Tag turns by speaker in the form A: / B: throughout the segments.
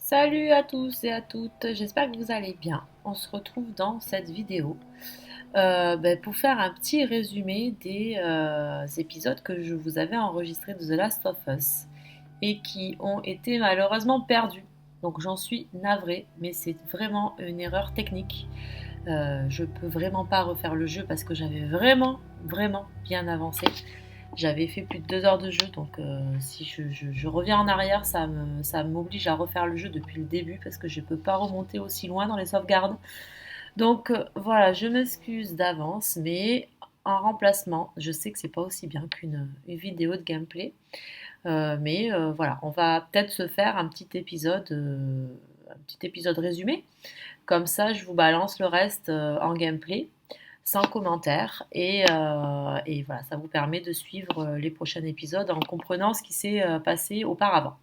A: Salut à tous et à toutes, j'espère que vous allez bien. On se retrouve dans cette vidéo pour faire un petit résumé des épisodes que je vous avais enregistrés de The Last of Us et qui ont été malheureusement perdus. Donc j'en suis navrée, mais c'est vraiment une erreur technique. Je peux vraiment pas refaire le jeu parce que j'avais vraiment bien avancé. J'avais fait plus de 2 heures de jeu, donc si je reviens en arrière, ça m'oblige à refaire le jeu depuis le début parce que je ne peux pas remonter aussi loin dans les sauvegardes. Donc voilà, je m'excuse d'avance, mais en remplacement, je sais que c'est pas aussi bien qu'une vidéo de gameplay. Mais voilà, on va peut-être se faire un petit épisode résumé. Comme ça, je vous balance le reste en gameplay sans commentaire et voilà, ça vous permet de suivre les prochains épisodes en comprenant ce qui s'est passé auparavant.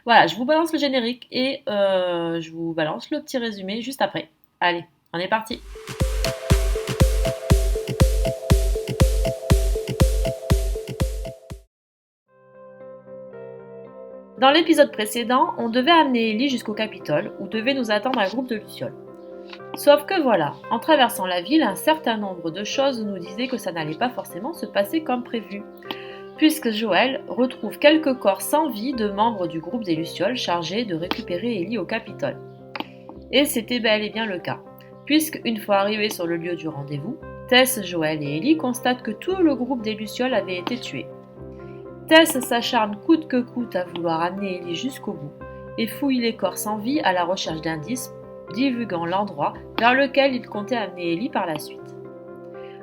A: Voilà, je vous balance le générique et je vous balance le petit résumé juste après. Allez, on est parti. Dans l'épisode précédent, on devait amener Ellie jusqu'au Capitole où devait nous attendre un groupe de lucioles. Sauf que voilà, en traversant la ville, un certain nombre de choses nous disaient que ça n'allait pas forcément se passer comme prévu, puisque Joël retrouve quelques corps sans vie de membres du groupe des Lucioles chargés de récupérer Ellie au Capitole. Et c'était bel et bien le cas, puisque une fois arrivés sur le lieu du rendez-vous, Tess, Joël et Ellie constatent que tout le groupe des Lucioles avait été tué. Tess s'acharne coûte que coûte à vouloir amener Ellie jusqu'au bout et fouille les corps sans vie à la recherche d'indices divulguant l'endroit vers lequel il comptait amener Ellie par la suite.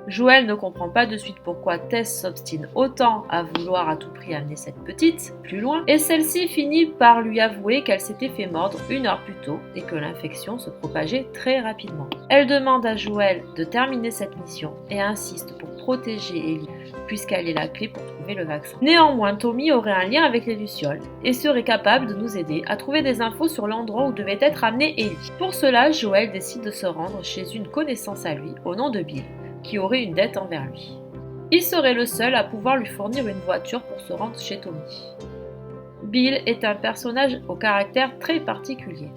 A: Joël ne comprend pas de suite pourquoi Tess s'obstine autant à vouloir à tout prix amener cette petite plus loin, et celle-ci finit par lui avouer qu'elle s'était fait mordre 1 heure plus tôt et que l'infection se propageait très rapidement. Elle demande à Joël de terminer cette mission et insiste pour protéger Ellie, puisqu'elle est la clé pour trouver le vaccin. Néanmoins, Tommy aurait un lien avec les Lucioles et serait capable de nous aider à trouver des infos sur l'endroit où devait être amenée Ellie. Pour cela, Joël décide de se rendre chez une connaissance à lui, au nom de Bill, qui aurait une dette envers lui. Il serait le seul à pouvoir lui fournir une voiture pour se rendre chez Tommy. Bill est un personnage au caractère très particulier.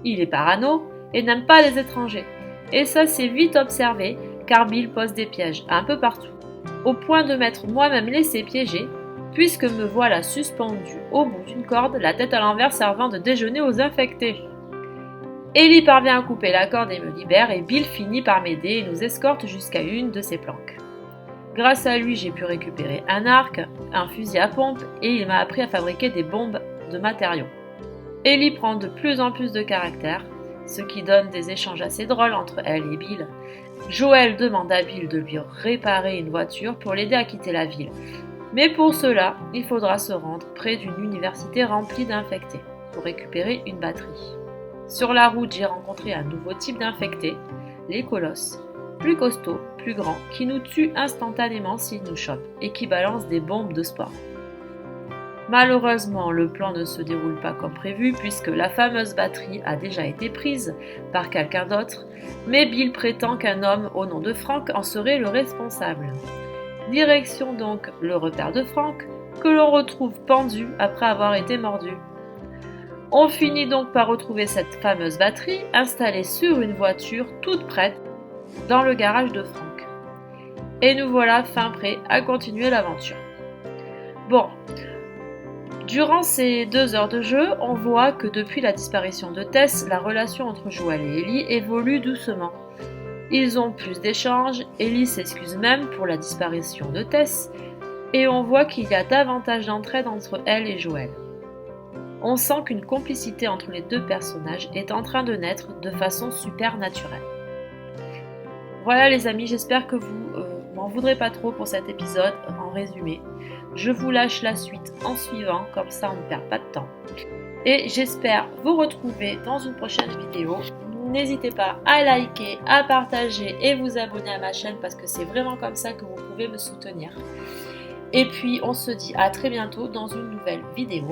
A: Il est parano et n'aime pas les étrangers. Et ça s'est vite observé car Bill pose des pièges un peu partout, au point de m'être moi-même laissé piéger, puisque me voilà suspendu au bout d'une corde, la tête à l'envers servant de déjeuner aux infectés. Ellie parvient à couper la corde et me libère et Bill finit par m'aider et nous escorte jusqu'à une de ses planques. Grâce à lui, j'ai pu récupérer un arc, un fusil à pompe et il m'a appris à fabriquer des bombes de matériaux. Ellie prend de plus en plus de caractère, ce qui donne des échanges assez drôles entre elle et Bill. Joël demande à Bill de lui réparer une voiture pour l'aider à quitter la ville. Mais pour cela, il faudra se rendre près d'une université remplie d'infectés pour récupérer une batterie. Sur la route, j'ai rencontré un nouveau type d'infectés, les colosses, plus costauds, plus grands, qui nous tuent instantanément s'ils nous chopent et qui balancent des bombes de sport. Malheureusement, le plan ne se déroule pas comme prévu puisque la fameuse batterie a déjà été prise par quelqu'un d'autre, mais Bill prétend qu'un homme au nom de Frank en serait le responsable. Direction donc le repère de Frank, que l'on retrouve pendu après avoir été mordu. On finit donc par retrouver cette fameuse batterie installée sur une voiture toute prête dans le garage de Frank. Et nous voilà fin prêts à continuer l'aventure. Bon, durant ces 2 heures de jeu, on voit que depuis la disparition de Tess, la relation entre Joël et Ellie évolue doucement. Ils ont plus d'échanges, Ellie s'excuse même pour la disparition de Tess, et on voit qu'il y a davantage d'entraide entre elle et Joël. On sent qu'une complicité entre les deux personnages est en train de naître de façon super naturelle. Voilà les amis, j'espère que vous m'en voudrez pas trop pour cet épisode en résumé. Je vous lâche la suite en suivant, comme ça on ne perd pas de temps. Et j'espère vous retrouver dans une prochaine vidéo. N'hésitez pas à liker, à partager et vous abonner à ma chaîne parce que c'est vraiment comme ça que vous pouvez me soutenir. Et puis on se dit à très bientôt dans une nouvelle vidéo.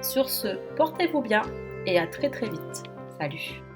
A: Sur ce, portez-vous bien et à très vite. Salut!